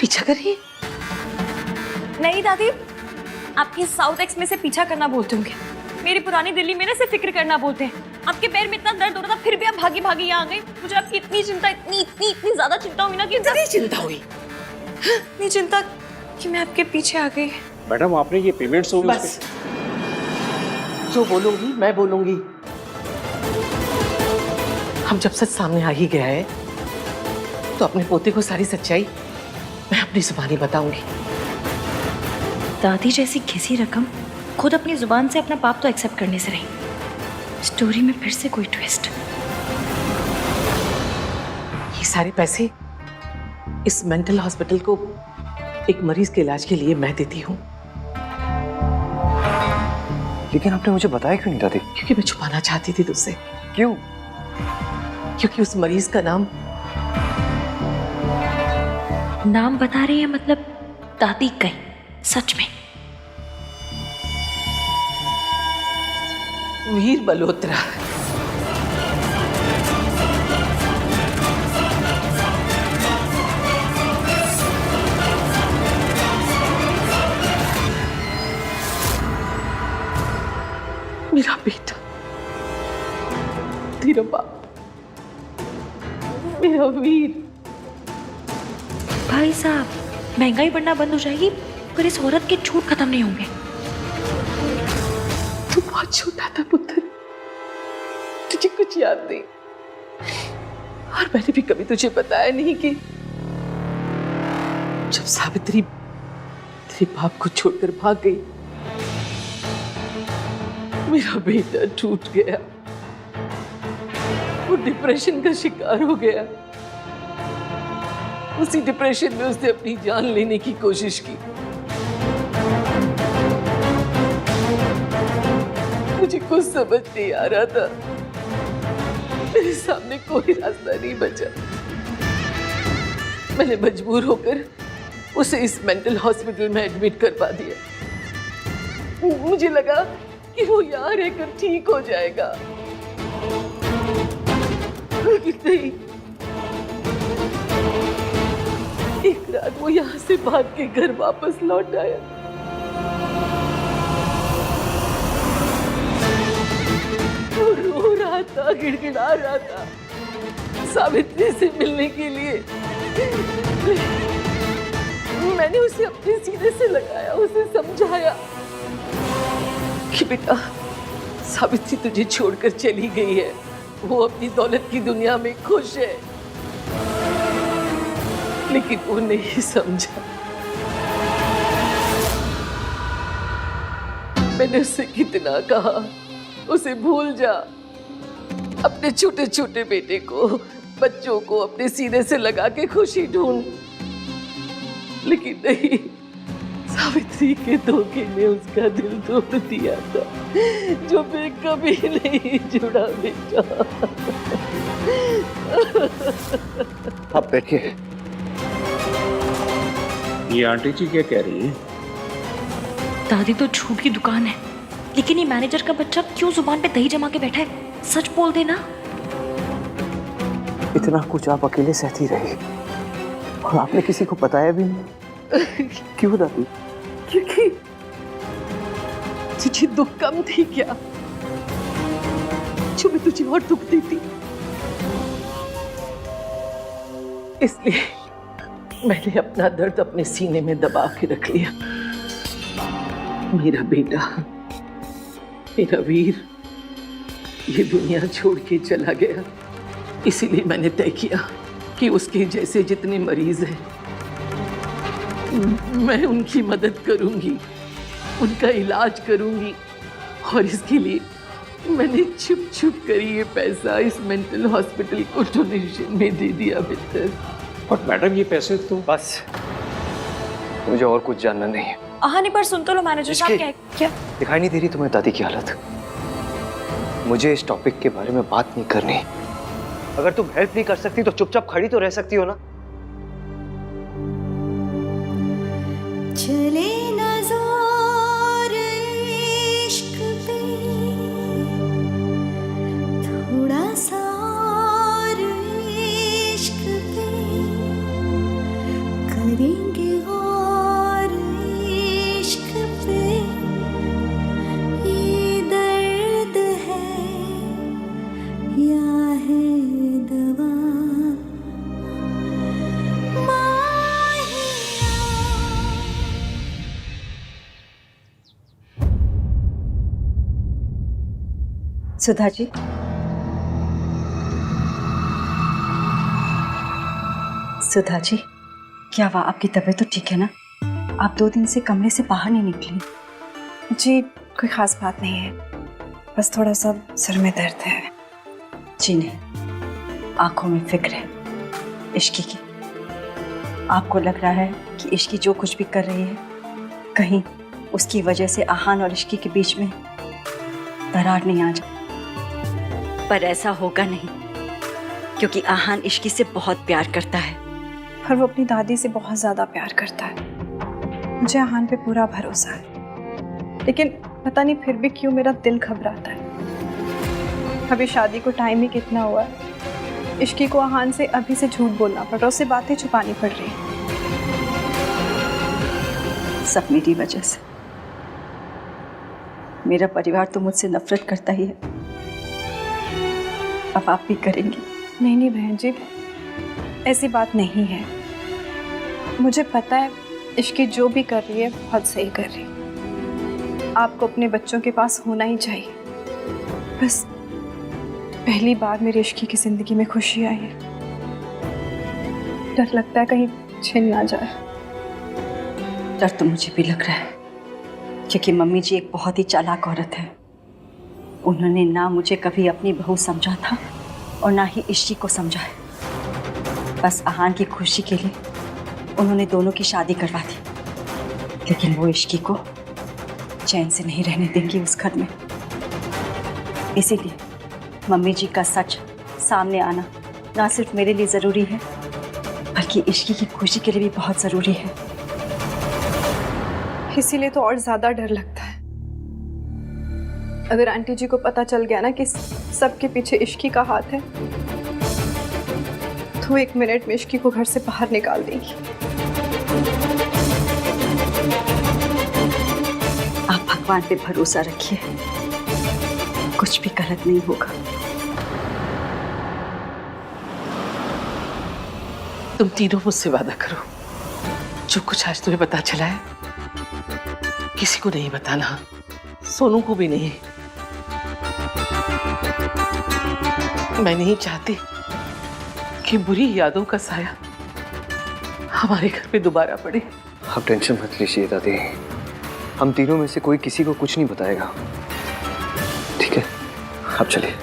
पीछा कर रही है? नहीं दादी, आपके साउथ एक्स में से पीछा करना बोलते होंगे। मेरी पुरानी दिल्ली में ना से फिक्र करना बोलते हैं। आपके पैर में इतना दर्द हो रहा था, फिर भी आप भागी भागी यहाँ आ गई। मुझे आपकी इतनी चिंता, इतनी ज्यादा चिंता हुई ना कि इतनी चिंता हुई, इतनी चिंता कि मैं आपके पीछे आ गई। मैडम आपने ये पेमेंट्स होगी बस जो बोलूंगी मैं बोलूंगी। हम जब सच सामने आ ही गया है तो अपने पोते को सारी सच्चाई मैं अपनी जुबानी बताऊंगी। दादी जैसी घिसी रकम खुद अपनी जुबान से अपना पाप तो एक्सेप्ट करने से रही। स्टोरी में फिर से कोई ट्विस्ट। ये सारे पैसे इस मेंटल हॉस्पिटल को एक मरीज के इलाज के लिए मैं देती हूँ। लेकिन आपने मुझे बताया क्यों नहीं दादी? क्योंकि मैं छुपाना चाहती थी तुझसे। क्यों? क्योंकि उस मरीज का नाम बता रही है मतलब दादी कहीं सच में? वीर मल्होत्रा। मेरा बेटा, तेरा बाप, मेरा वीर। भाई साहब, महंगाई बढ़ना बंद हो जाएगी पर इस औरत के झूठ खत्म नहीं होंगे। तू बहुत छोटा था पुत्र, तुझे कुछ याद नहीं। और मैंने भी कभी तुझे बताया नहीं कि जब सावित्री तेरे बाप को छोड़कर भाग गई, मेरा बेटा टूट गया। वो डिप्रेशन का शिकार हो गया। उसी डिप्रेशन में उसने अपनी जान लेने की कोशिश की। मुझे कुछ समझ नहीं आ रहा था। मेरे सामने कोई रास्ता नहीं बचा। मैंने मजबूर होकर उसे इस मेंटल हॉस्पिटल में एडमिट करवा दिया। मुझे लगा कि वो यहाँ रहकर ठीक हो जाएगा, लेकिन नहीं। एक रात वो यहाँ से भाग के घर वापस लौट आया। वो रो रहा था, गिड़गिड़ा रहा था सावित्री से मिलने के लिए। मैंने उसे अपने सीने से लगाया, उसे समझाया कि बेटा, सावित्री तुझे छोड़कर चली गई है। वो अपनी दौलत की दुनिया में खुश है। लेकिन वो नहीं समझा। मैंने उससे कितना कहा उसे भूल जा, अपने छोटे छोटे बेटे को, बच्चों को अपने सीने से लगा के खुशी ढूंढ। लेकिन नहीं, सावित्री के धोखे ने उसका दिल तोड़ दिया था, जो मैं कभी नहीं जुड़ा बेटा। आप बैठिए। ये आंटी जी क्या कह रही है? दादी तो झूठ की दुकान है, लेकिन ये मैनेजर का बच्चा क्यों जुबान पे दही जमा के बैठा है? सच बोल देना। इतना कुछ आप अकेले सहती रही और आपने किसी को बताया भी नहीं। क्यों दादी? क्योंकि तुझे दुख कम थी क्या, जो मैं तुझे और दुख देती। इसलिए मैंने अपना दर्द अपने सीने में दबा के रख लिया। मेरा बेटा, मेरा वीर ये दुनिया छोड़ के चला गया। इसीलिए मैंने तय किया कि उसके जैसे जितने मरीज हैं, मैं उनकी मदद करूंगी, उनका इलाज करूंगी। और इसके लिए मैंने छुप छुप कर ये पैसा इस मेंटल हॉस्पिटल को डोनेशन में दे दिया मित्र। और मैडम ये पैसे तो बस, मुझे और कुछ जानना नहीं है। कहानी पर सुन तो लो मैनेजर साहब। क्या दिखाई नहीं दे रही तुम्हें दादी की हालत? मुझे इस टॉपिक के बारे में बात नहीं करनी। अगर तुम हेल्प नहीं कर सकती तो चुपचाप खड़ी तो रह सकती हो ना। चले ना जोर इश्क पे, थोड़ा सा और इश्क पे करेंगे सुधा जी, सुधा जी, क्या हुआ? आपकी तबीयत तो ठीक है ना? आप 2 दिन से कमरे से बाहर नहीं निकली। जी कोई ख़ास बात नहीं है, बस थोड़ा सा सिर में दर्द है। जी नहीं, आंखों में फिक्र है इश्की की। आपको लग रहा है कि इश्की जो कुछ भी कर रही है, कहीं उसकी वजह से आहान और इश्की के बीच में दरार नहीं आ जाए। पर ऐसा होगा नहीं, क्योंकि आहान इश्की से बहुत प्यार करता है। पर वो अपनी दादी से बहुत ज़्यादा प्यार करता है। मुझे आहान पे पूरा भरोसा है, लेकिन पता नहीं फिर भी क्यों मेरा दिल घबराता है। अभी शादी को टाइम ही कितना हुआ है, इश्की को आहान से अभी से झूठ बोलना पड़ रहा है, उससे बातें छुपानी पड़ रही है। सब मेरी वजह से। मेरा परिवार तो मुझसे नफरत करता ही है, अब आप भी करेंगी। नहीं नहीं बहन जी, ऐसी बात नहीं है। मुझे पता है इश्की जो भी कर रही है बहुत सही कर रही है। आपको अपने बच्चों के पास होना ही चाहिए। बस पहली बार मेरी इश्की की ज़िंदगी में खुशी आई है। डर लगता है कहीं छिन ना जाए। डर तो मुझे भी लग रहा है, क्योंकि मम्मी जी एक बहुत ही चालाक औरत है। उन्होंने ना मुझे कभी अपनी बहू समझा था और ना ही इश्की को समझा है। बस आहान की खुशी के लिए उन्होंने दोनों की शादी करवा दी, लेकिन वो इश्की को चैन से नहीं रहने देंगी उस घर में। इसीलिए मम्मी जी का सच सामने आना ना सिर्फ मेरे लिए ज़रूरी है, बल्कि इश्की की खुशी के लिए भी बहुत ज़रूरी है। इसीलिए तो और ज़्यादा डर लगता है। अगर आंटी जी को पता चल गया ना कि सबके पीछे इश्की का हाथ है, तो 1 मिनट में इश्की को घर से बाहर निकाल देंगी। आप भगवान पे भरोसा रखिए, कुछ भी गलत नहीं होगा। तुम तीनों मुझसे वादा करो, जो कुछ आज तुम्हें पता चला है किसी को नहीं बताना, सोनू को भी नहीं। मैं नहीं चाहती कि बुरी यादों का साया हमारे घर पे दोबारा पड़े। आप टेंशन मत लीजिए दादी, हम तीनों में से कोई किसी को कुछ नहीं बताएगा, ठीक है? आप चलिए।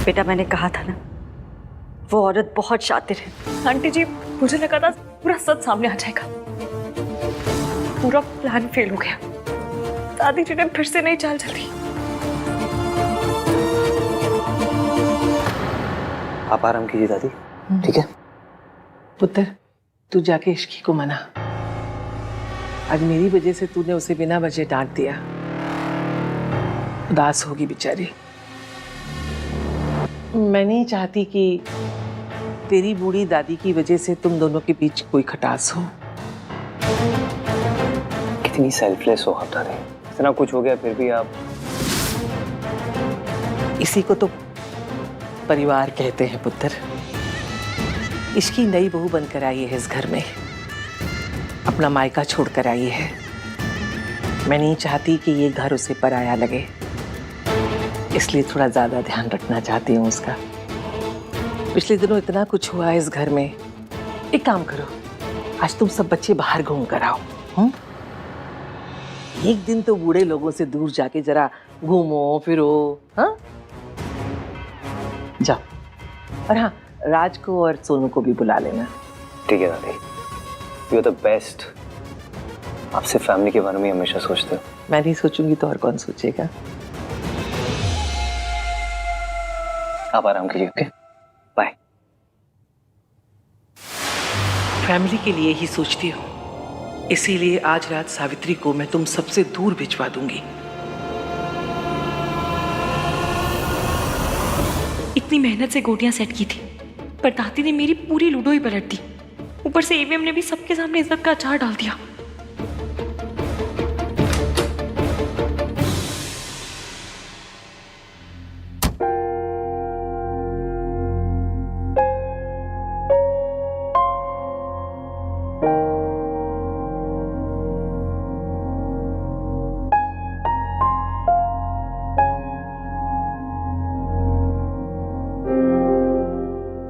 बेटा, मैंने कहा था ना, वो औरत बहुत शातिर है। आंटी जी, मुझे लगा था पूरा सच सामने आ जाएगा। पूरा प्लान फेल हो गया। दादी जी ने फिर से नई चाल चली। आप आराम कीजिए दादी, ठीक है? पुत्र, तू जाके इश्की को मना। आज मेरी वजह से तूने उसे बिना वजह डांट दिया। उदास होगी बेचारी। मैं नहीं चाहती कि तेरी बूढ़ी दादी की वजह से तुम दोनों के बीच कोई खटास हो। कितनी सेल्फलेस हो आप दादी, इतना कुछ हो गया फिर भी आप। इसी को तो परिवार कहते हैं पुत्र। इसकी नई बहू बनकर आई है इस घर में, अपना मायका छोड़कर आई है। मैं नहीं चाहती कि ये घर उसे पराया लगे, इसलिए थोड़ा ज्यादा ध्यान रखना चाहती हूँ उसका। पिछले दिनों इतना कुछ हुआ है इस घर में। एक काम करो, आज तुम सब बच्चे बाहर घूम कर आओ। एक दिन तो बूढ़े लोगों से दूर जाके जरा घूमो फिरो। हाँ, जाओ। और हाँ, राज को और सोनू को भी बुला लेना। ठीक है दादी, यू आर द बेस्ट। आपसे फैमिली के बारे में हमेशा सोचते हो। मैं नहीं सोचूंगी तो और कौन सोचेगा। आप आराम कीजिए, ओके? बाय। फैमिली के लिए ही सोचती हूँ, इसीलिए आज रात सावित्री को मैं तुम सबसे दूर भिजवा दूंगी। इतनी मेहनत से गोटियां सेट की थी, पर दादी ने मेरी पूरी लूडो ही पलट दी। ऊपर से ईवीएम ने भी सबके सामने इज्जत का अचार डाल दिया।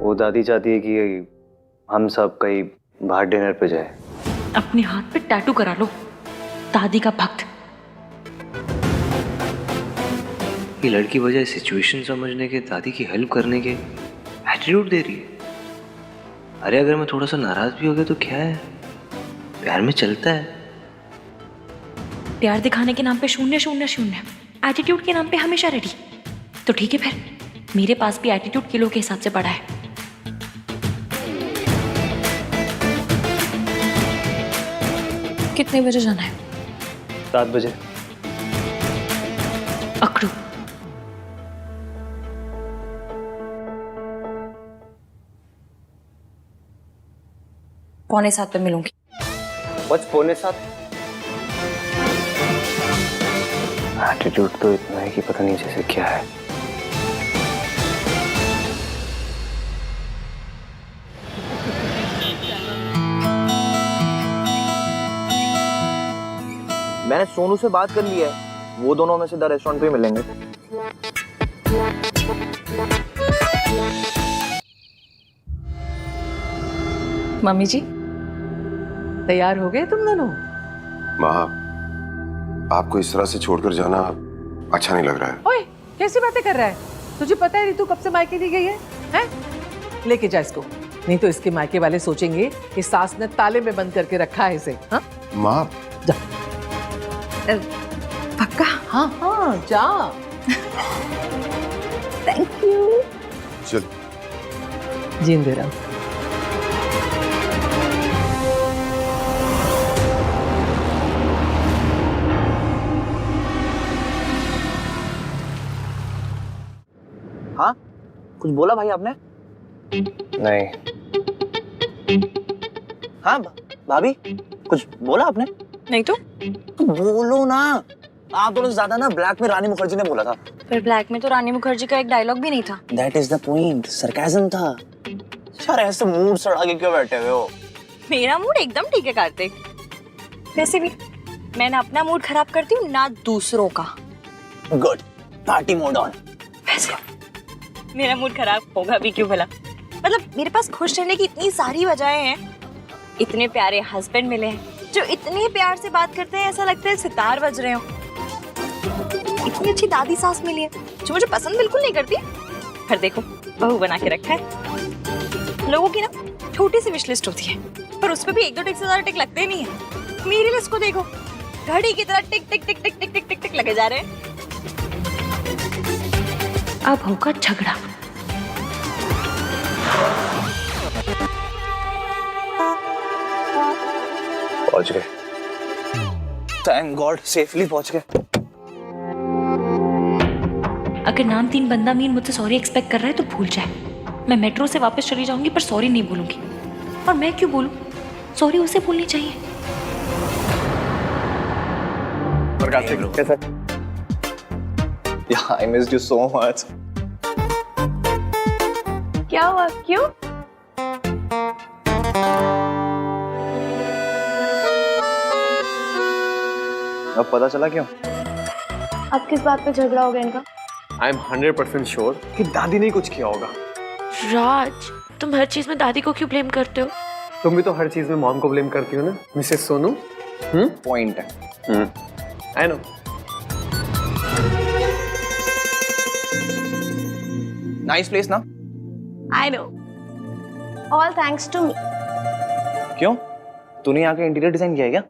वो दादी चाहती है कि हम सब कहीं बाहर डिनर पे जाए। अपने हाथ पे टैटू करा लो, दादी का भक्त। ये लड़की बजाय सिचुएशन समझने के, दादी की हेल्प करने के एटीट्यूड दे रही है। अरे अगर मैं थोड़ा सा नाराज भी हो गया तो क्या है, प्यार में चलता है। प्यार दिखाने के नाम पे 0-0-0, एटीट्यूड के नाम पे हमेशा रेडी। तो ठीक है फिर, मेरे पास भी एटीट्यूड किलो के हिसाब से पड़ा है। कितने बजे जाना है? 7 बजे। अकड़ू। पौने 7 पे मिलूंगी। बस 6:45। एटीट्यूड तो इतना है कि पता नहीं जैसे क्या है। मैंने सोनू से बात कर ली है, वो दोनों में से द रेस्टोरेंट पे ही मिलेंगे। मम्मी जी तैयार हो गए तुम दोनों? माँ, आपको इस तरह से छोड़कर जाना अच्छा नहीं लग रहा है। ओए कैसी बातें कर रहा है? तुझे पता है रितु कब से मायके नहीं गई है? हैं? लेके जा इसको, नहीं तो इसके मायके वाले सोचेंगे कि सास ने ताले में बंद करके रखा है इसे। हाँ माँ, जा। पक्का? हाँ हाँ जा। Thank you. चल। जींदे रहो। हाँ, कुछ बोला भाई आपने? नहीं। हाँ भाभी, कुछ बोला आपने? नहीं तो बोलो ना। आप दोनों से ज्यादा ना ब्लैक में रानी मुखर्जी ने बोला था। फिर ब्लैक में तो रानी मुखर्जी का एक डायलॉग भी नहीं था। That is the point, sarcasm था। यार ऐसे मूड सड़ा के क्यों बैठे हुए हो? मेरा मूड एकदम ठीक है कार्तिक। वैसे भी मैं ना अपना मूड खराब करती हूँ ना दूसरों का। Good, party mode on. वैसे मेरा मूड खराब होगा भी क्यों भला? मतलब मेरे पास खुश रहने की इतनी सारी वजहें हैं। इतने प्यारे हस्बैंड मिले हैं जो इतने प्यार से बात करते हैं, ऐसा लगता है सितार बज रहे हो। इतनी अच्छी दादी सास मिली है जो मुझे पसंद बिल्कुल नहीं करती, पर देखो बहू बना के रखा है। लोगों की ना छोटी सी विश लिस्ट होती है, पर उसमें भी 1-2 टिक से ज्यादा टिक लगते नहीं है। मेरी लिस्ट को देखो, घड़ी की तरह टिक टिक टिक टिक टिक टिक टिक टिक लगे जा रहे हैं। अब होगा झगड़ा। पहुंच गए। थैंक गॉड, सेफली पहुंच गए। अगर नाम 3 बंदा मीन मुझसे सॉरी एक्सपेक्ट कर रहा है तो भूल जाए। मैं मेट्रो से वापस चली जाऊंगी पर सॉरी नहीं बोलूंगी। और मैं क्यों बोलूं? सॉरी उसे बोलनी चाहिए। कैसा? Yeah, I missed you so much. क्या हुआ? क्यों? अब पता चला क्यों? अब किस बात पे झगड़ा हो गया इनका? आई एम 100% श्योर कि दादी ने कुछ किया होगा। राज, तुम हर चीज में दादी को क्यों ब्लेम करते हो? तुम भी तो हर चीज में मॉम को ब्लेम करती हो ना, मिसेस सोनू। पॉइंट है। I know. नाइस प्लेस ना? I know. All thanks to me. क्यों? तूने यहाँ के इंटीरियर डिजाइन किया है क्या?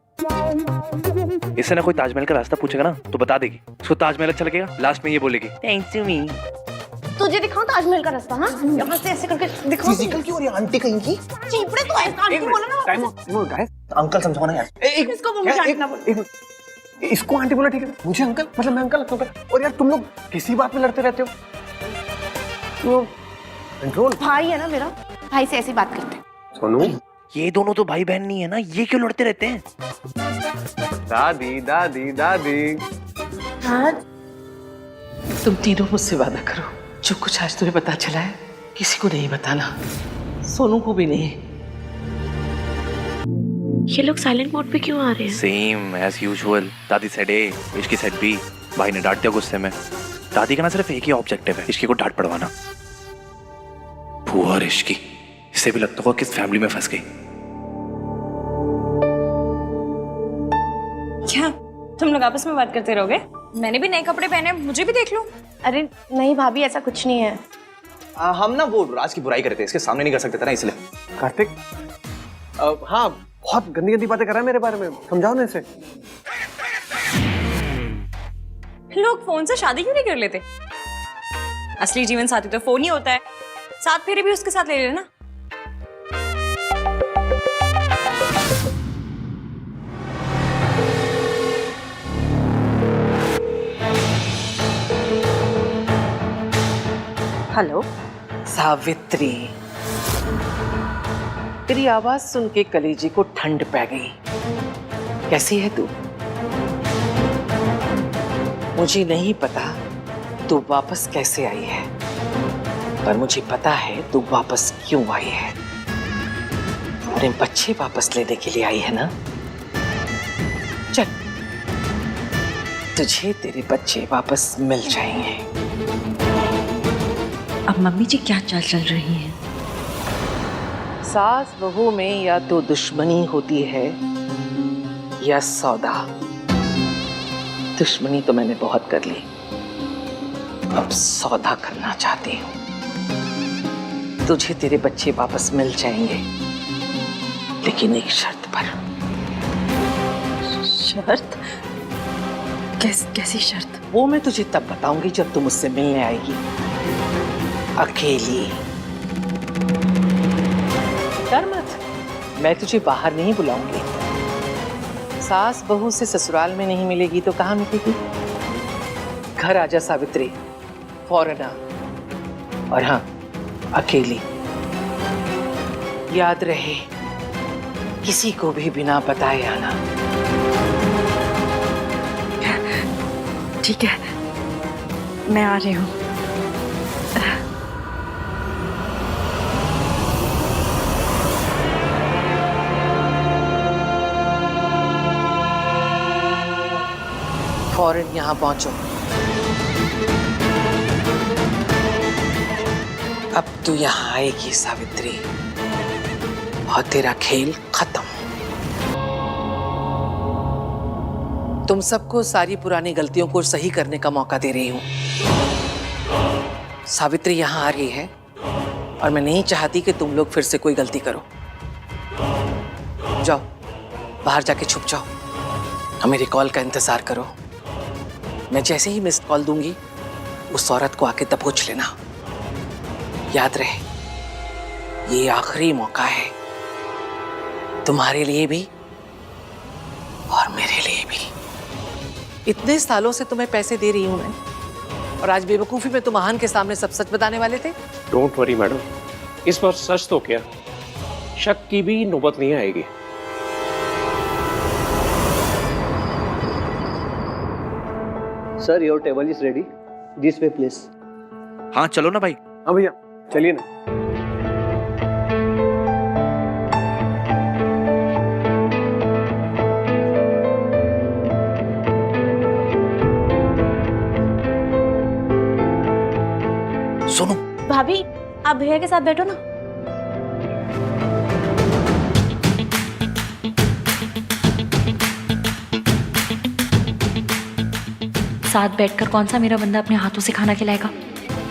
इससे ना कोई ताजमहल का रास्ता पूछेगा ना तो बता देगी। उसको ताजमहल अच्छा लगेगा, लास्ट में ये बोलेगी थैंक्स टू मी। तुझे दिखाऊं ताजमहल का रास्ता? हाँ, यहाँ से ऐसे करके दिखाऊं। फिजिकल क्यों हो रही है आंटी कहीं की? चीपड़े तो ऐसा आंटी बोला ना। टाइम अंकल समझाना यार। इसको बोल, मुझे आंटी ना बोल। इसको आंटी बोला ठीक है, मुझे अंकल, मतलब मैं अंकल लगता हूँ। और यार तुम लोग किसी बात में लड़ते रहते हो। तो कंट्रोल। भाई है ना मेरा, भाई से ऐसी बात करते हैं। सोनू, ये दोनों तो भाई बहन नहीं है ना, ये क्यों लड़ते रहते हैं? दादी दादी दादी। राज, तुम तीनों मुझसे वादा करो, जो कुछ आज तुम्हें पता चला है किसी को नहीं बताना, सोनू को भी नहीं। ये लोग साइलेंट मोड पे क्यों आ रहे हैं? Same as usual. दादी सेड ए, इश्की सेड बी। भाई ने डांट दिया गुस्से में। दादी का ना सिर्फ एक ही ऑब्जेक्टिव है, इश्की को डांट पड़वाना। बुआ और इश्की, इससे भी लगता होगा किस फैमिली में फंस गई। क्या तुम लोग आपस में बात करते रहोगे? मैंने भी नए कपड़े पहने, मुझे भी देख लो। अरे नहीं भाभी, ऐसा कुछ नहीं है। हम ना वो राज की बुराई करते, इसके सामने नहीं कर सकते थे ना, इसलिए। कार्तिक, हाँ बहुत गंदी गंदी बातें कर रहा है मेरे बारे में, समझाओ ना इसे। लोग फोन से शादी क्यों नहीं कर लेते? असली जीवन साथी तो फोन ही होता है। साथ फेरे भी उसके साथ ले लेना। हेलो सावित्री, तेरी आवाज सुन के कलेजे को ठंड पै गई। कैसी है तू? मुझे नहीं पता तू वापस कैसे आई है, पर मुझे पता है तू वापस क्यों आई है। अपने बच्चे वापस लेने के लिए आई है ना? चल, तुझे तेरे बच्चे वापस मिल जाएंगे। अब मम्मी जी क्या चाल चल रही है? सास बहू में या तो दुश्मनी होती है या सौदा। दुश्मनी तो मैंने बहुत कर ली, अब सौदा करना चाहती हूँ। तुझे तेरे बच्चे वापस मिल जाएंगे, लेकिन एक शर्त पर। शर्त? कैसी शर्त? वो मैं तुझे तब बताऊंगी जब तू मुझसे मिलने आएगी, अकेली। डर मत, मैं तुझे बाहर नहीं बुलाऊंगी। सास बहू से ससुराल में नहीं मिलेगी तो कहाँ मिलेगी? घर आजा सावित्री, फौरन आ। और हाँ, अकेली। याद रहे, किसी को भी बिना बताए आना। ठीक है, मैं आ रही हूँ। फौरन यहाँ पहुंचो। अब तू यहाँ आएगी सावित्री, और तेरा खेल खत्म। तुम सबको सारी पुरानी गलतियों को सही करने का मौका दे रही हूँ। सावित्री यहाँ आ रही है और मैं नहीं चाहती कि तुम लोग फिर से कोई गलती करो। जाओ, बाहर जाके छुप जाओ और मेरी कॉल का इंतजार करो। मैं जैसे ही मिस्ड कॉल दूंगी, उस औरत को आके दबोच लेना। याद रहे, ये आखिरी मौका है, तुम्हारे लिए भी और मेरे लिए भी। इतने सालों से तुम्हें पैसे दे रही हूं मैं, और आज बेवकूफी में तुम महान के सामने सब सच बताने वाले थे। डोंट वरी मैडम, इस बार सच तो क्या, शक की भी नौबत नहीं आएगी। Sir, your table is ready, this way please. हाँ चलो ना भाई। हाँ भैया, चलिए ना। सुनो भाभी, आप भैया के साथ बैठो ना। साथ बैठकर कौन सा मेरा बंदा अपने हाथों से खाना खिलाएगा?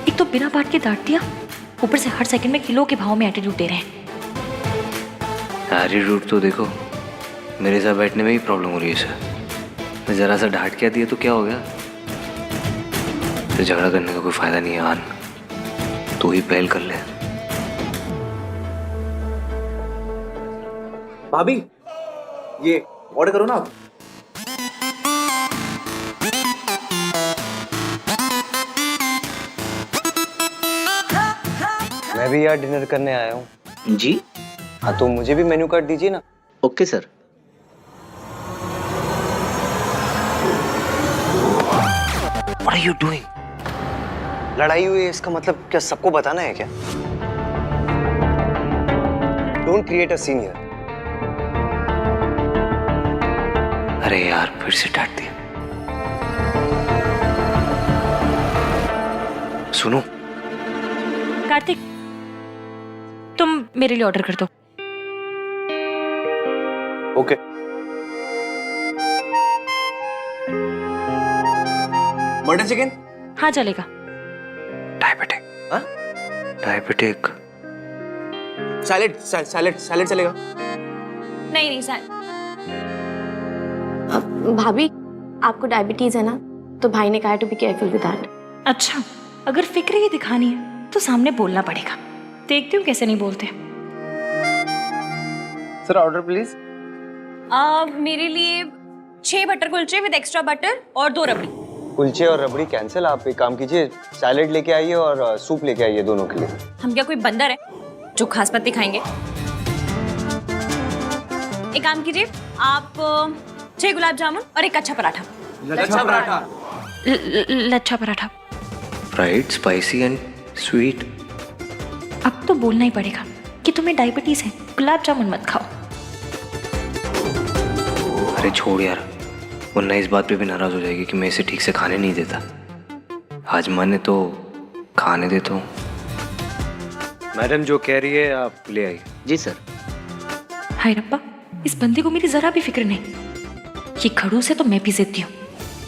एक तो बिना बात के डांट दिया, ऊपर से हर सेकंड में किलो के भाव में एटीट्यूड दे रहे हैं। एटीट्यूड तो देखो, मेरे साथ बैठने में ही प्रॉब्लम हो रही है सर। मैं जरा सा डांट क्या दिया तो क्या हो गया? तो झगड़ा करने का कोई फायदा नहीं है। आन, तू ही पहल कर ले। भाभी, ये ऑर्डर करो ना आप। मैं भी यार डिनर करने आया हूँ। जी हाँ, तो मुझे भी मेन्यू कार्ड दीजिए ना। Okay sir. What are you doing? लड़ाई हुई है, इसका मतलब क्या सबको बताना है क्या? Don't create a scene here. अरे यार, फिर से डांट दिया। सुनो कार्तिक, मेरे लिए ऑर्डर कर दो। ओके। Butter chicken? हाँ चलेगा। डायबिटिक। हाँ? डायबिटिक। सैलेड सैलेड सैलेड चलेगा? नहीं नहीं सर। भाभी आपको डायबिटीज है ना, तो भाई ने कहा to be careful with that. अच्छा, अगर फिक्र ही दिखानी है तो सामने बोलना पड़ेगा। देखती हूँ कैसे नहीं बोलते। Sir order please. मेरे लिए 6 butter kulche with extra butter और 2 रबड़ी। कुलचे और रबड़ी कैंसिल। आप एक काम कीजिए, सैलेड लेके आइए और सूप लेके आइए दोनों के लिए। हम क्या कोई बंदर है जो खास पत्ती खाएंगे? एक काम कीजिए, आप 6 गुलाब जामुन और एक अच्छा paratha. Lachha paratha. Lachha paratha. Fried, spicy and sweet. अब तो बोलना ही पड़ेगा कि तुम्हें डायबिटीज है, गुलाब जामुन मत खाओ। अरे छोड़ यार, वरना इस बात पे भी नाराज हो जाएगी कि मैं इसे ठीक से खाने नहीं देता। आज माने तो खाने देता हूँ। मैडम जो कह रही है आप ले आइए। जी सर। हाय रब्बा, इस बंदे को मेरी जरा भी फिक्र नहीं। ये खड़ूस है तो मैं भी जिद्दी हूँ।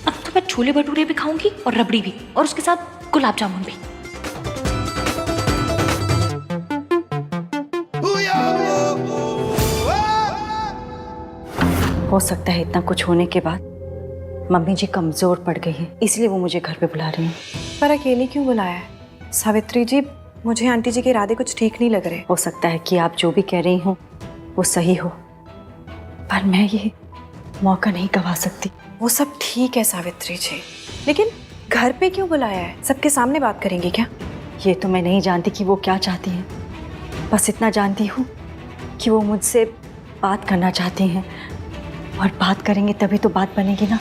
अब तो मैं छोले भटूरे भी खाऊंगी और रबड़ी भी, और उसके साथ गुलाब जामुन भी। हो सकता है इतना कुछ होने के बाद मम्मी जी कमजोर पड़ गई है, इसलिए वो मुझे घर पे बुला रही हैं। पर अकेली क्यों बुलाया है? सावित्री जी, मुझे आंटी जी के इरादे कुछ ठीक नहीं लग रहे। हो सकता है कि आप जो भी कह रही हो वो सही हो, पर मैं ये मौका नहीं गवा सकती। वो सब ठीक है सावित्री जी, लेकिन घर पे क्यों बुलाया है? सबके सामने बात करेंगे क्या? ये तो मैं नहीं जानती कि वो क्या चाहती हैं। बस इतना जानती हूँ कि वो मुझसे बात करना चाहती हैं, और बात करेंगे तभी तो बात बनेगी ना,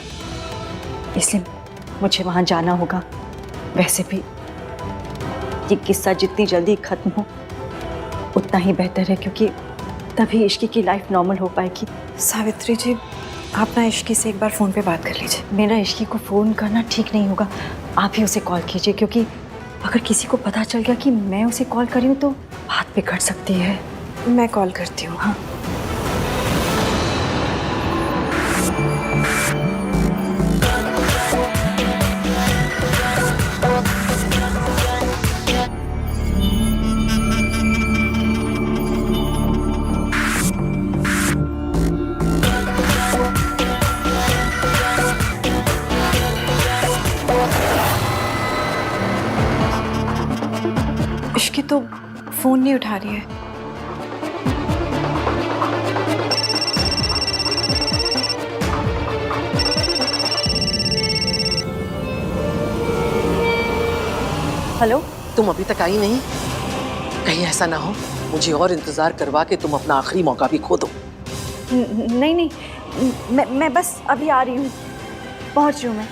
इसलिए मुझे वहाँ जाना होगा। वैसे भी ये किस्सा जितनी जल्दी ख़त्म हो उतना ही बेहतर है, क्योंकि तभी इश्की की लाइफ नॉर्मल हो पाएगी। सावित्री जी, आप ना इश्की से एक बार फ़ोन पे बात कर लीजिए। मेरा इश्की को फ़ोन करना ठीक नहीं होगा, आप ही उसे कॉल कीजिए, क्योंकि अगर किसी को पता चल गया कि मैं उसे कॉल करी हूँ तो बात बिगड़ सकती है। मैं कॉल करती हूँ। हाँ। इश्की तो फ़ोन नहीं उठा रही है। हेलो। तुम अभी तक आई नहीं? कहीं ऐसा ना हो मुझे और इंतजार करवा के तुम अपना आखिरी मौका भी खो दो। नहीं नहीं, मैं बस अभी आ रही हूँ, पहुँच रही हूँ मैं।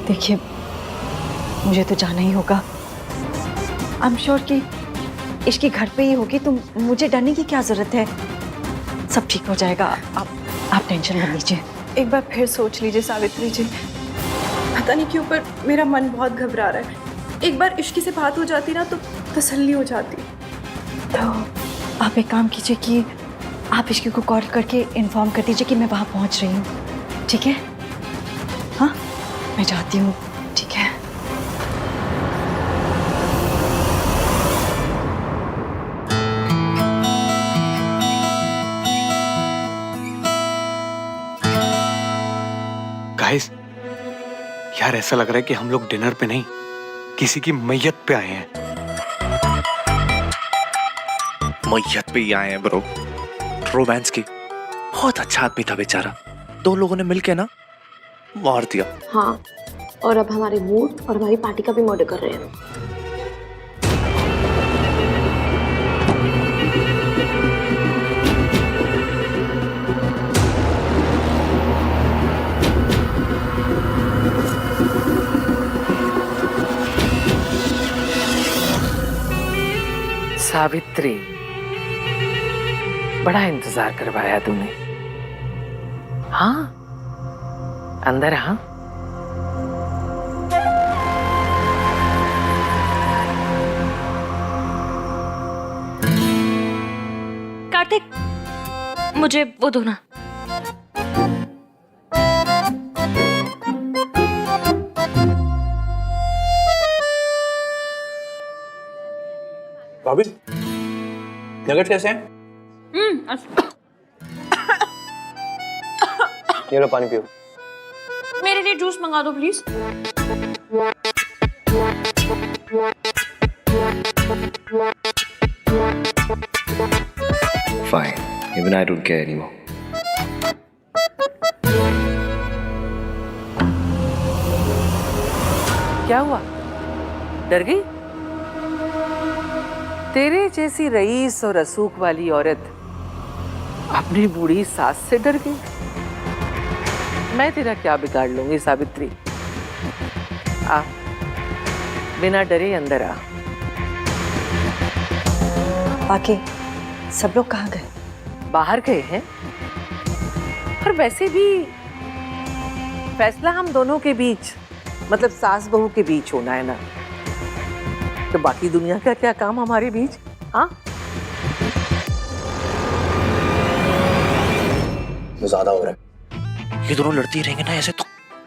देखिए, मुझे तो जाना ही होगा। आई एम श्योर कि इसके घर पे ही होगी, तो मुझे डरने की क्या जरूरत है? सब ठीक हो जाएगा, आप टेंशन मत लीजिए। एक बार फिर सोच लीजिए सावित्री जी। पता नहीं क्यों पर मेरा मन बहुत घबरा रहा है। एक बार इश्की से बात हो जाती ना तो तसल्ली हो जाती। तो आप एक काम कीजिए कि आप इश्की को कॉल करके इन्फॉर्म कर दीजिए कि मैं वहाँ पहुँच रही हूँ, ठीक है? हाँ, मैं जाती हूँ, ठीक है? गाइस, यार ऐसा लग रहा है कि हम लोग डिनर पे नहीं, किसी की मैयत पे आए हैं। मैयत पे ही आए हैं ब्रो। रोमांस की। बहुत अच्छा आदमी था बेचारा, 2 लोगों ने मिलके ना मार दिया। हाँ, और अब हमारे मूड और हमारी पार्टी का भी मर्डर कर रहे हैं। सावित्री, बड़ा इंतजार करवाया तूने। हाँ, अंदर हाँ। मुझे वो दो ना। भाभी नगेट्स कैसे हैं? ये लो पानी पियो। मेरे लिए जूस मंगा दो please. Fine. Even I don't care anymore. क्या हुआ? डर गई? तेरे जैसी रईस और रसूख वाली औरत अपनी बूढ़ी सास से डर गई? मैं तेरा क्या बिगाड़ लूंगी सावित्री। आ, बिना डरे अंदर आ। बाकी सब लोग कहाँ गए? बाहर गए हैं। और वैसे भी फैसला हम दोनों के बीच, मतलब सास बहू के बीच होना है ना, तो बाकी दुनिया का क्या काम हमारे बीच? हाँ, ज्यादा हो रहा है। ये दोनों लड़ती रहेंगे ना ऐसे तो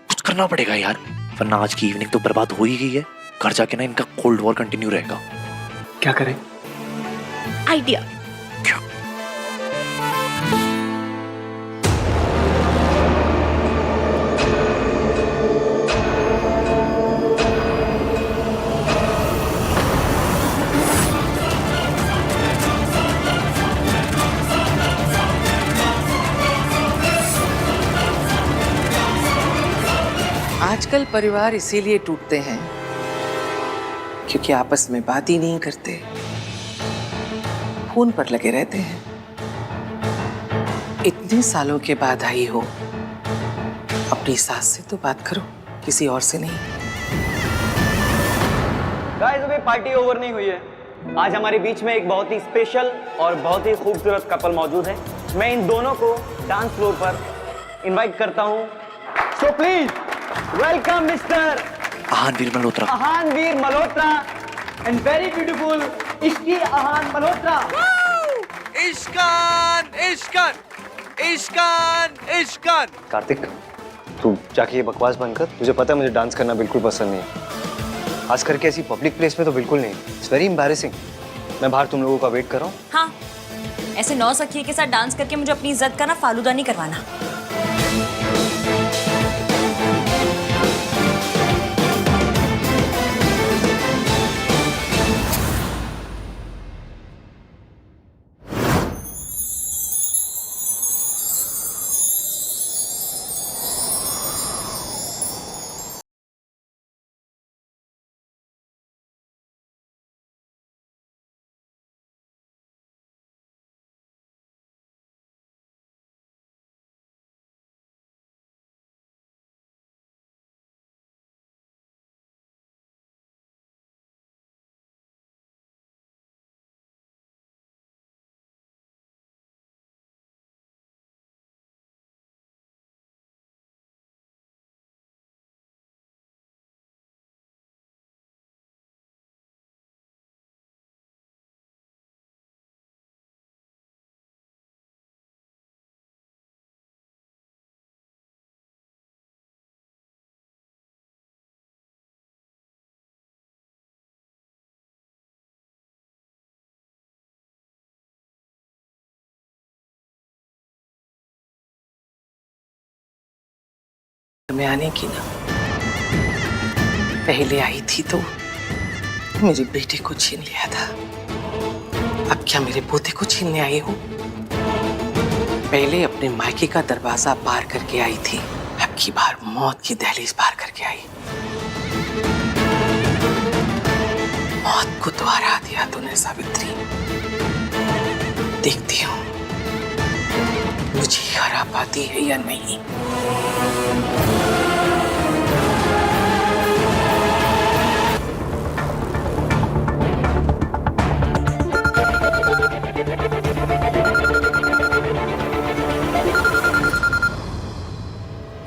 कुछ करना पड़ेगा यार, वरना आज की इवनिंग तो बर्बाद हो ही गई है। घर जाके ना इनका कोल्ड वॉर कंटिन्यू रहेगा। क्या करें? आइडिया। क्या? आजकल परिवार इसीलिए टूटते हैं क्योंकि आपस में बात ही नहीं करते, फोन पर लगे रहते हैं। इतने सालों के बाद आई हो, अपनी सास से तो बात करो, किसी और से नहीं। गाइस अभी पार्टी ओवर नहीं हुई है। आज हमारे बीच में एक बहुत ही स्पेशल और बहुत ही खूबसूरत कपल मौजूद है। मैं इन दोनों को डांस फ्लोर पर इनवाइट करता हूं। So please welcome mister Aahanveer Malhotra. Aahanveer Malhotra and very beautiful Ishki Aahan Malhotra. इश्कान इश्कान इश्कान इश्कान। कार्तिक, तू जाके ये बकवास बंद कर। तुझे पता है मुझे डांस करना बिल्कुल पसंद नहीं है, खास करके ऐसी पब्लिक प्लेस में तो बिल्कुल नहीं। It's very embarrassing. मैं बाहर तुम लोगों का वेट कर रहा हूँ। हाँ, ऐसे नौसखिए के साथ डांस करके मुझे अपनी इज्जत का ना फालूदा नहीं करवाना। में आने की ना, पहले आई थी तो मेरे बेटे को छीन लिया था, अब क्या मेरे पोते को छीनने आई हो? पहले अपने मायके का दरवाजा पार करके आई थी, अब की बार मौत की दहलीज पार करके आई। मौत को तो हरा दिया तूने सावित्री। देखती हूँ मुझे हरा पाती है या नहीं।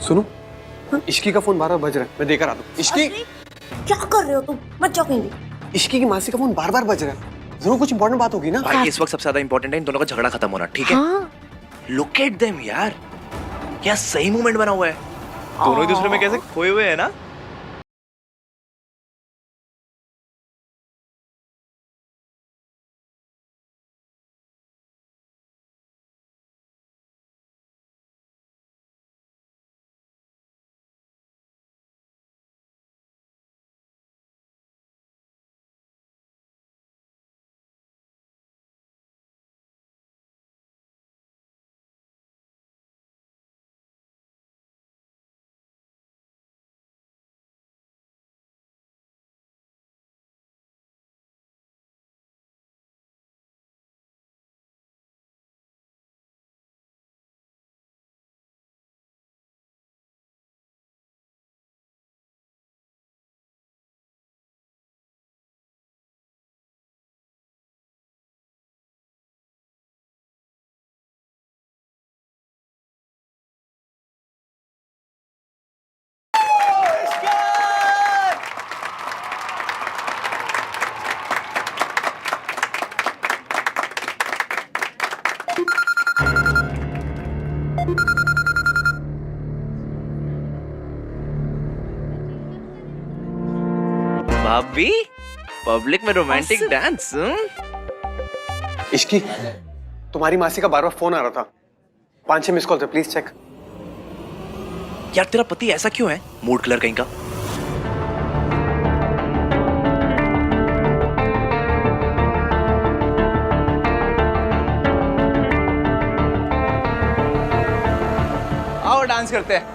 सुनो, इश्की का फोन बार-बार बज रहा है, मैं देकर आता हूँ। इश्की, क्या कर रहे हो तुम? मत जाओ कहीं भी। इश्की की मासी का फोन बार-बार बज रहा है। जरूर कुछ इंपॉर्टेंट बात होगी ना। भाई इस वक्त सबसे ज्यादा इंपॉर्टेंट है इन दोनों का झगड़ा खत्म होना, ठीक है? हाँ, लुक एट देम यार, क्या सही मूवमेंट बना हुआ है। दोनों एक दूसरे में कैसे खोए हुए हैं ना। भाभी, पब्लिक में रोमांटिक डांस। इश्की, तुम्हारी मासी का बार-बार फोन आ रहा था। 5-6 मिस कॉल थे, प्लीज चेक। यार तेरा पति ऐसा क्यों है, मूड कलर कहीं का। आओ डांस करते हैं।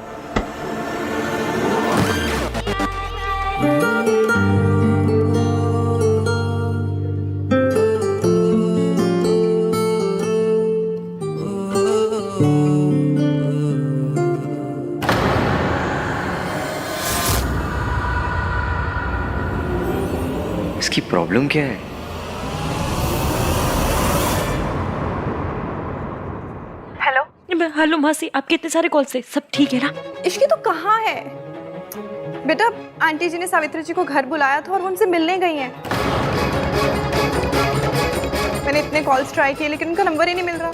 इसकी प्रॉब्लम क्या है? हेलो हेलो मासी, आपके इतने सारे कॉल से सब ठीक है ना? इश्की तो कहाँ है बेटा? आंटी जी ने सावित्री जी को घर बुलाया था और वो उनसे मिलने गई हैं। मैंने इतने कॉल्स ट्राई किए लेकिन उनका नंबर ही नहीं मिल रहा।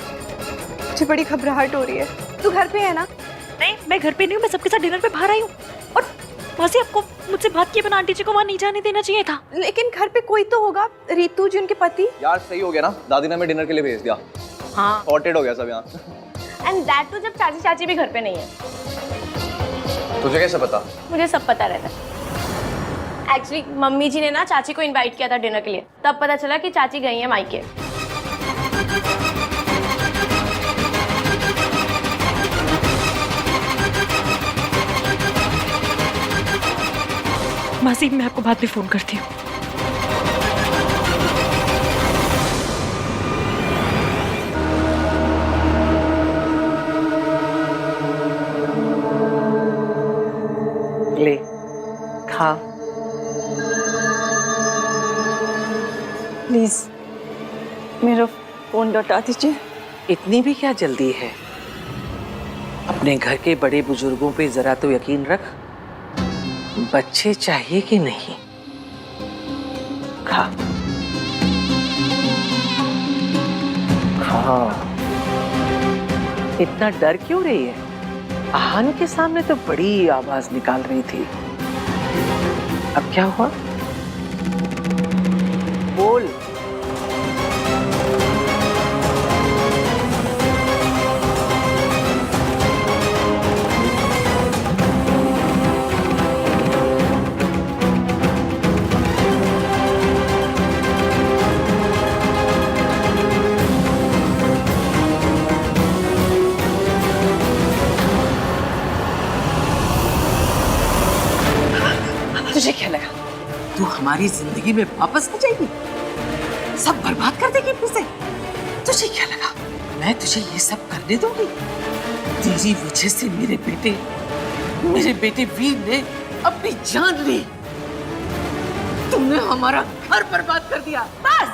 मुझे बड़ी घबराहट हो रही है। तू घर पे है ना? नहीं, मैं घर पे नहीं हूँ, मैं सबके साथ डिनर पे बाहर आई हूँ। और मासी, आपको मुझसे बात किए बिना आंटी जी को वहाँ नहीं जाने देना चाहिए था। लेकिन घर पे कोई तो होगा, रीतू जी उनके पति। यार सही हो गया ना, दादी ने हमें डिनर के लिए भेज दिया। हाँ, सॉर्टेड हो गया सब यहाँ। एंड दैट टू जब चाची चाची भी घर पे नहीं है। तुझे कैसे पता? मुझे सब पता रहता है। एक्चुअली मम्मी जी ने ना चाची को इनवाइट किया था डिनर के लिए, तब पता चला कि चाची गई है मायके। मासी, मैं आपको बाद में फोन करती हूँ। ले खा। प्लीज मेरा फोन लौटा दीजिए। इतनी भी क्या जल्दी है? अपने घर के बड़े बुजुर्गों पे जरा तो यकीन रख। बच्चे चाहिए कि नहीं? खा खा। इतना डर क्यों रही है? आहान के सामने तो बड़ी आवाज निकाल रही थी। अब क्या हुआ? बोल। तुझे क्या लगा तू हमारी जिंदगी में वापस आ जाएगी, सब बर्बाद कर देगी फिर से? तुझे क्या लगा मैं तुझे ये सब करने दूंगी? तेरी वजह से मेरे बेटे वीर ने अपनी जान ली। तुमने हमारा घर बर्बाद कर दिया। बस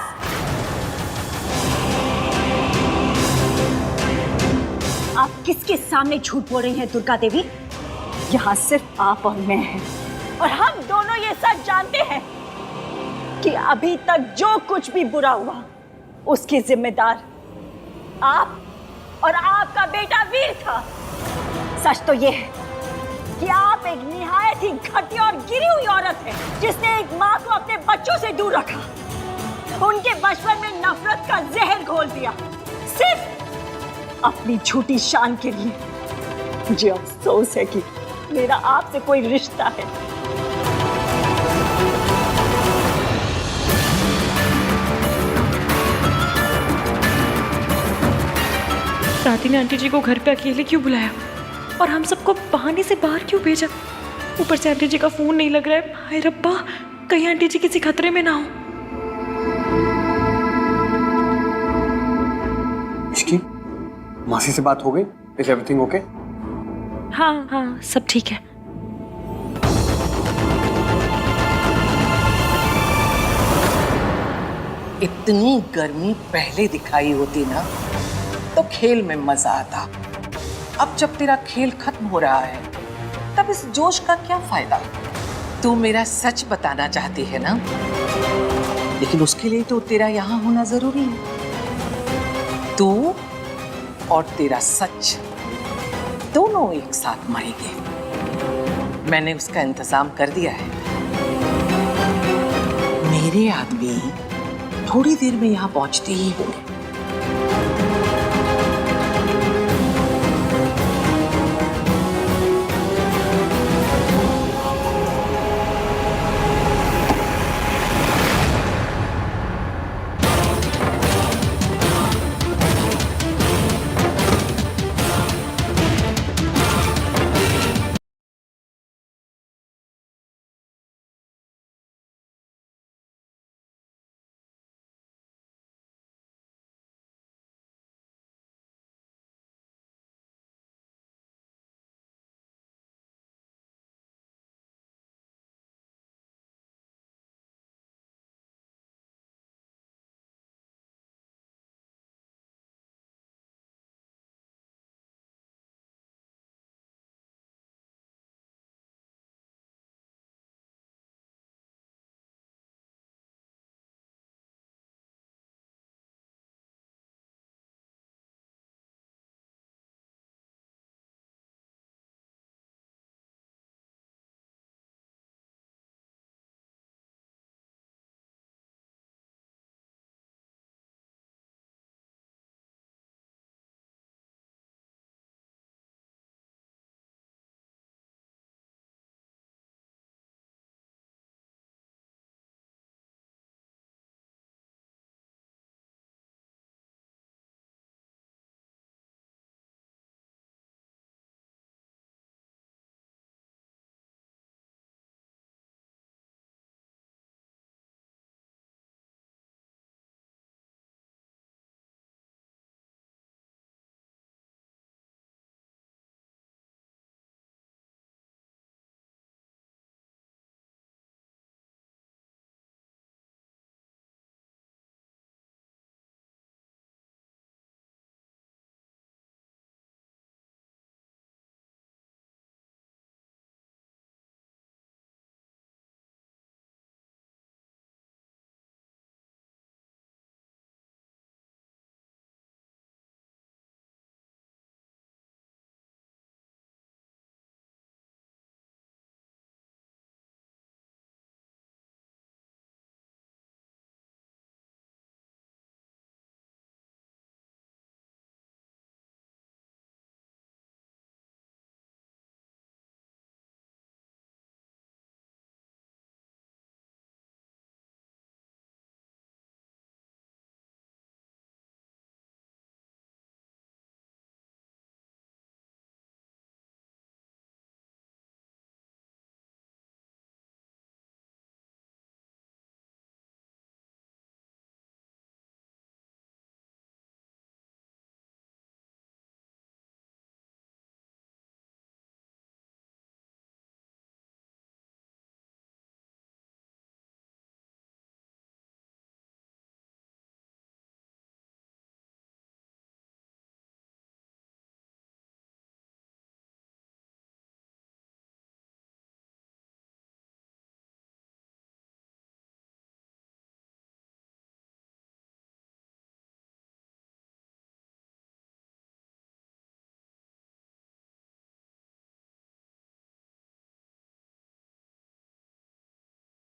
आप किसके सामने झूठ बोल रही हैं दुर्गा देवी? यहाँ सिर्फ आप और मैं हैं, और हम दोनों ये सच जानते हैं कि अभी तक जो कुछ भी बुरा हुआ उसके जिम्मेदार आप और आपका बेटा वीर था। सच तो ये है कि आप एक निहायत ही घटिया और गिरी हुई औरत है, जिसने एक माँ को अपने बच्चों से दूर रखा, उनके बचपन में नफरत का जहर घोल दिया, सिर्फ अपनी झूठी शान के लिए। मुझे अफसोस है कि मेरा आपसे कोई रिश्ता है। दादी ने आंटी जी को घर पे अकेले क्यों बुलाया और हम सबको बहाने से बाहर क्यों भेजा? ऊपर से आंटी जी का फोन नहीं लग रहा है। हाय रब्बा, कहीं आंटी जी किसी खतरे में ना हो। इसकी मासी से बात हो गई? Is everything okay? हाँ हाँ, सब ठीक है। इतनी गर्मी पहले दिखाई होती ना तो खेल में मजा आता। अब जब तेरा खेल खत्म हो रहा है तब इस जोश का क्या फायदा? तू मेरा सच बताना चाहती है ना, लेकिन उसके लिए तो तेरा यहाँ होना जरूरी है। तू और तेरा सच दोनों एक साथ मरेंगे। मैंने उसका इंतजाम कर दिया है। मेरे आदमी थोड़ी देर में यहाँ पहुंचते ही होंगे।